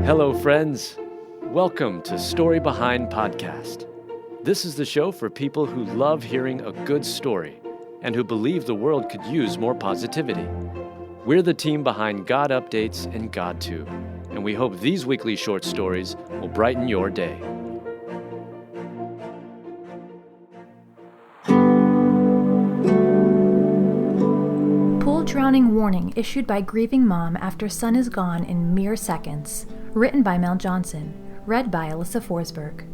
Hello, friends. Welcome to Story Behind Podcast. This is the show for people who love hearing a good story and who believe the world could use more positivity. We're the team behind GodUpdates and GodTube, and we hope these weekly short stories will brighten your day. Pool drowning warning issued by grieving mom after son is gone in mere seconds. Written by Mel Johnson. Read by Alyssa Forsberg.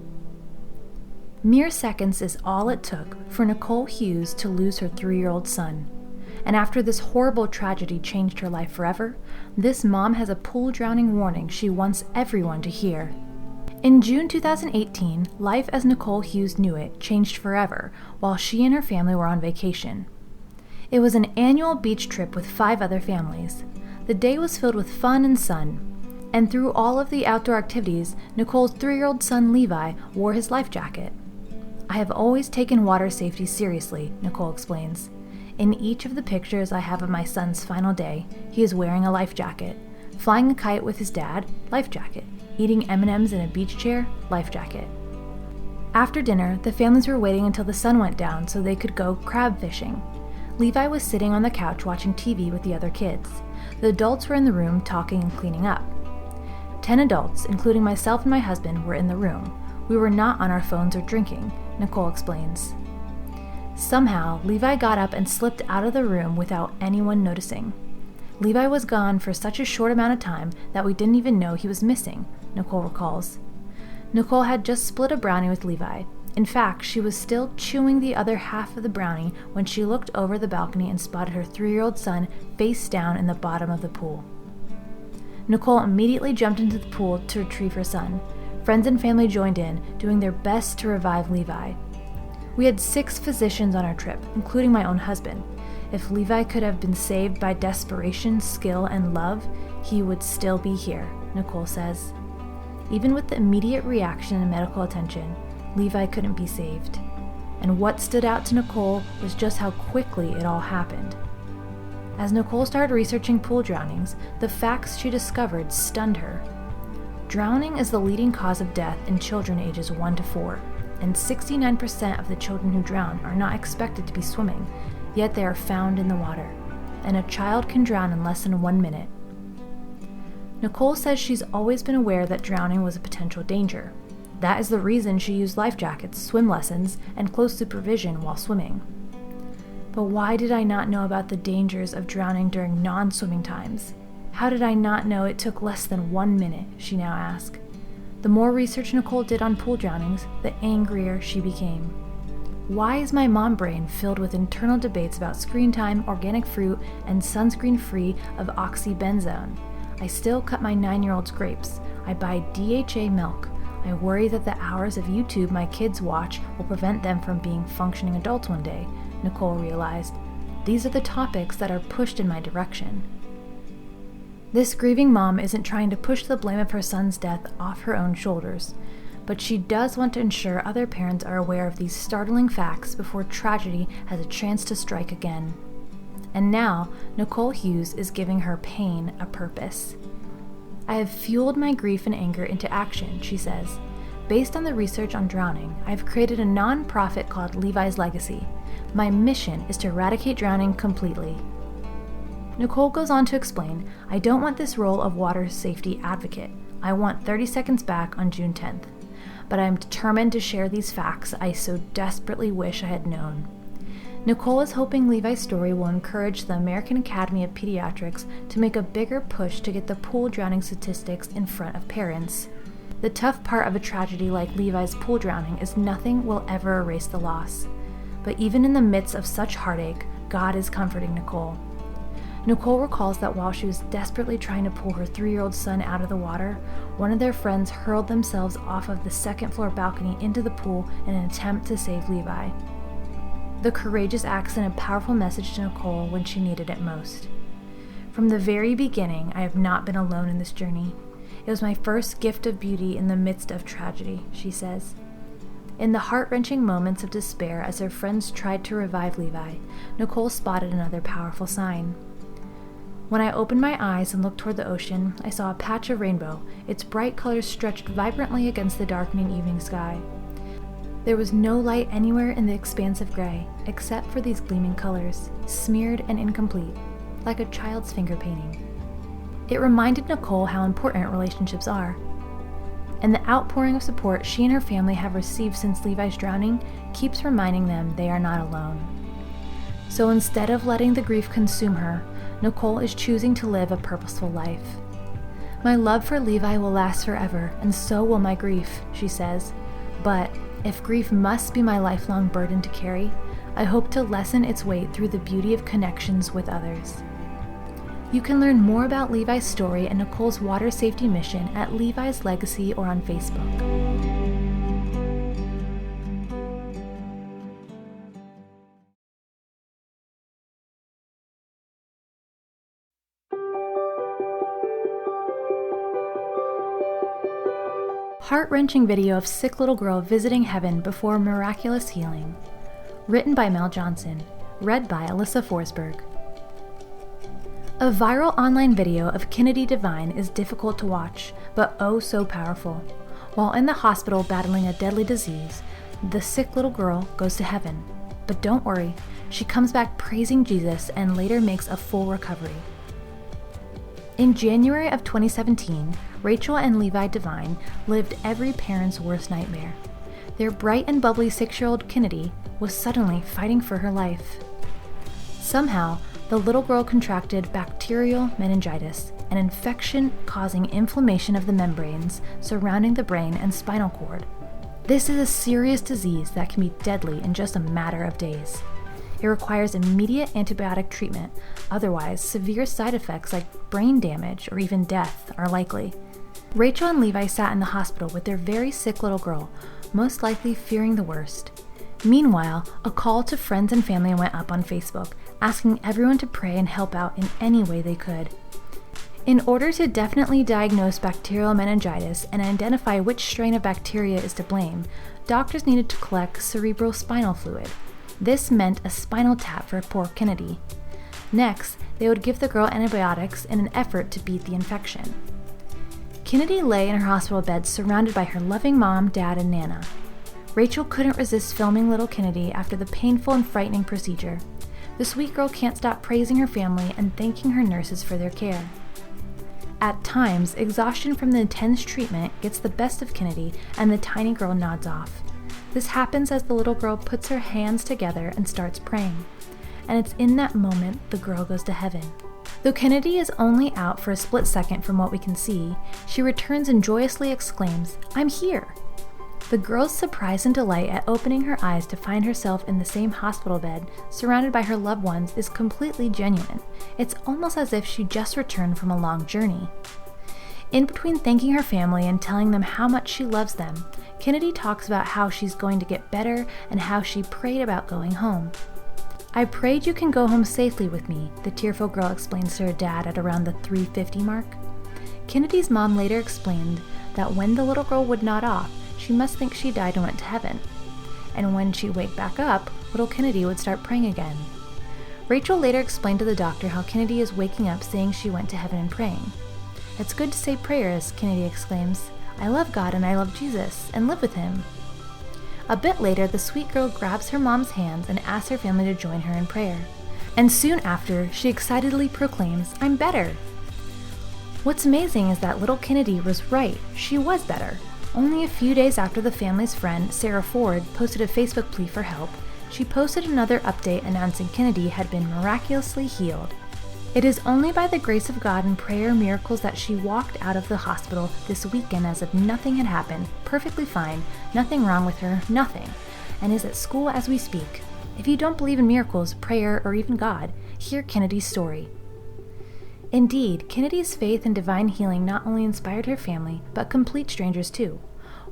Mere seconds is all it took for Nicole Hughes to lose her 3-year-old son. And after this horrible tragedy changed her life forever, this mom has a pool drowning warning she wants everyone to hear. In June 2018, life as Nicole Hughes knew it changed forever while she and her family were on vacation. It was an annual beach trip with 5 other families. The day was filled with fun and sun. And through all of the outdoor activities, Nicole's 3-year-old son Levi wore his life jacket. "I have always taken water safety seriously," Nicole explains. "In each of the pictures I have of my son's final day, he is wearing a life jacket. Flying a kite with his dad, life jacket. Eating M&Ms in a beach chair, life jacket." After dinner, the families were waiting until the sun went down so they could go crab fishing. Levi was sitting on the couch watching TV with the other kids. The adults were in the room talking and cleaning up. 10 adults, including myself and my husband, were in the room. We were not on our phones or drinking, Nicole explains. Somehow, Levi got up and slipped out of the room without anyone noticing. Levi was gone for such a short amount of time that we didn't even know he was missing, Nicole recalls. Nicole had just split a brownie with Levi. In fact, she was still chewing the other half of the brownie when she looked over the balcony and spotted her 3-year-old son face down in the bottom of the pool. Nicole immediately jumped into the pool to retrieve her son. Friends and family joined in, doing their best to revive Levi. We had 6 physicians on our trip, including my own husband. If Levi could have been saved by desperation, skill, and love, he would still be here, Nicole says. Even with the immediate reaction and medical attention, Levi couldn't be saved. And what stood out to Nicole was just how quickly it all happened. As Nicole started researching pool drownings, the facts she discovered stunned her. Drowning is the leading cause of death in children ages 1 to 4, and 69% of the children who drown are not expected to be swimming, yet they are found in the water, and a child can drown in less than 1 minute. Nicole says she's always been aware that drowning was a potential danger. That is the reason she used life jackets, swim lessons, and close supervision while swimming. But why did I not know about the dangers of drowning during non-swimming times? How did I not know it took less than 1 minute, she now asks. The more research Nicole did on pool drownings, the angrier she became. Why is my mom brain filled with internal debates about screen time, organic fruit, and sunscreen free of oxybenzone? I still cut my 9-year-old's grapes. I buy DHA milk. I worry that the hours of YouTube my kids watch will prevent them from being functioning adults one day, Nicole realized. These are the topics that are pushed in my direction. This grieving mom isn't trying to push the blame of her son's death off her own shoulders, but she does want to ensure other parents are aware of these startling facts before tragedy has a chance to strike again. And now, Nicole Hughes is giving her pain a purpose. "I have fueled my grief and anger into action," she says. "Based on the research on drowning, I have created a non-profit called Levi's Legacy. My mission is to eradicate drowning completely." Nicole goes on to explain, "I don't want this role of water safety advocate. I want 30 seconds back on June 10th. But I am determined to share these facts I so desperately wish I had known." Nicole is hoping Levi's story will encourage the American Academy of Pediatrics to make a bigger push to get the pool drowning statistics in front of parents. The tough part of a tragedy like Levi's pool drowning is nothing will ever erase the loss. But even in the midst of such heartache, God is comforting Nicole. Nicole recalls that while she was desperately trying to pull her 3-year-old son out of the water, one of their friends hurled themselves off of the second-floor balcony into the pool in an attempt to save Levi. The courageous act sent a powerful message to Nicole when she needed it most. "From the very beginning, I have not been alone in this journey. It was my first gift of beauty in the midst of tragedy," she says. In the heart-wrenching moments of despair as her friends tried to revive Levi, Nicole spotted another powerful sign. When I opened my eyes and looked toward the ocean, I saw a patch of rainbow, its bright colors stretched vibrantly against the darkening evening sky. There was no light anywhere in the expanse of gray, except for these gleaming colors, smeared and incomplete, like a child's finger painting. It reminded Nicole how important relationships are, and the outpouring of support she and her family have received since Levi's drowning keeps reminding them they are not alone. So instead of letting the grief consume her, Nicole is choosing to live a purposeful life. My love for Levi will last forever, and so will my grief, she says. But if grief must be my lifelong burden to carry, I hope to lessen its weight through the beauty of connections with others. You can learn more about Levi's story and Nicole's water safety mission at Levi's Legacy or on Facebook. Heart-wrenching video of sick little girl visiting heaven before miraculous healing. Written by Mel Johnson. Read by Alyssa Forsberg. A viral online video of Kinnady Devine is difficult to watch, but oh so powerful. While in the hospital battling a deadly disease, the sick little girl goes to heaven. But don't worry, she comes back praising Jesus and later makes a full recovery. In January of 2017, Rachel and Levi Devine lived every parent's worst nightmare. Their bright and bubbly 6-year-old Kinnady was suddenly fighting for her life. Somehow, the little girl contracted bacterial meningitis, an infection causing inflammation of the membranes surrounding the brain and spinal cord. This is a serious disease that can be deadly in just a matter of days. It requires immediate antibiotic treatment, otherwise severe side effects like brain damage or even death are likely. Rachel and Levi sat in the hospital with their very sick little girl, most likely fearing the worst. Meanwhile, a call to friends and family went up on Facebook, asking everyone to pray and help out in any way they could. In order to definitely diagnose bacterial meningitis and identify which strain of bacteria is to blame, doctors needed to collect cerebrospinal fluid. This meant a spinal tap for poor Kinnady. Next, they would give the girl antibiotics in an effort to beat the infection. Kinnady lay in her hospital bed surrounded by her loving mom, dad, and Nana. Rachel couldn't resist filming little Kinnady after the painful and frightening procedure. The sweet girl can't stop praising her family and thanking her nurses for their care. At times, exhaustion from the intense treatment gets the best of Kinnady and the tiny girl nods off. This happens as the little girl puts her hands together and starts praying. And it's in that moment the girl goes to heaven. Though Kinnady is only out for a split second from what we can see, she returns and joyously exclaims, "I'm here!" The girl's surprise and delight at opening her eyes to find herself in the same hospital bed, surrounded by her loved ones, is completely genuine. It's almost as if she just returned from a long journey. In between thanking her family and telling them how much she loves them, Kinnady talks about how she's going to get better and how she prayed about going home. "I prayed you can go home safely with me," the tearful girl explains to her dad at around the 3:50 mark. Kinnady's mom later explained that when the little girl would nod off, she must think she died and went to heaven. And when she'd wake back up, little Kinnady would start praying again. Rachel later explained to the doctor how Kinnady is waking up saying she went to heaven and praying. "It's good to say prayers," Kinnady exclaims. "I love God and I love Jesus and live with Him." A bit later, the sweet girl grabs her mom's hands and asks her family to join her in prayer. And soon after, she excitedly proclaims, "I'm better." What's amazing is that little Kinnady was right. She was better. Only a few days after the family's friend, Sarah Ford, posted a Facebook plea for help, she posted another update announcing Kinnady had been miraculously healed. It is only by the grace of God and prayer miracles that she walked out of the hospital this weekend as if nothing had happened, perfectly fine, nothing wrong with her, nothing, and is at school as we speak. If you don't believe in miracles, prayer, or even God, hear Kinnady's story. Indeed, Kinnady's faith in divine healing not only inspired her family, but complete strangers too.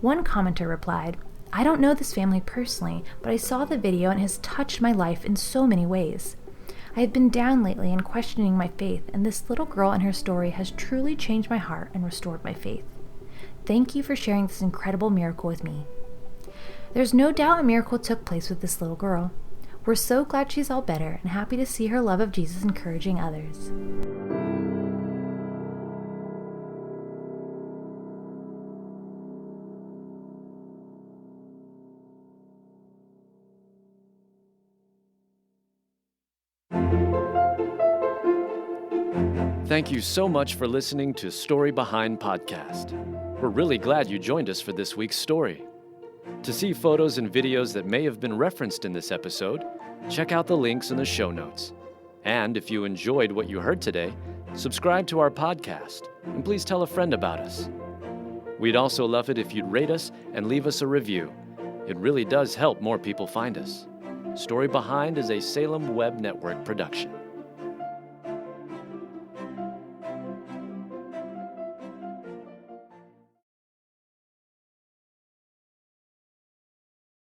One commenter replied, "I don't know this family personally, but I saw the video and it has touched my life in so many ways. I have been down lately and questioning my faith, and this little girl and her story has truly changed my heart and restored my faith. Thank you for sharing this incredible miracle with me." There's no doubt a miracle took place with this little girl. We're so glad she's all better and happy to see her love of Jesus encouraging others. Thank you so much for listening to Story Behind Podcast. We're really glad you joined us for this week's story. To see photos and videos that may have been referenced in this episode, check out the links in the show notes. And if you enjoyed what you heard today, subscribe to our podcast, and please tell a friend about us. We'd also love it if you'd rate us and leave us a review. It really does help more people find us. Story Behind is a Salem Web Network production.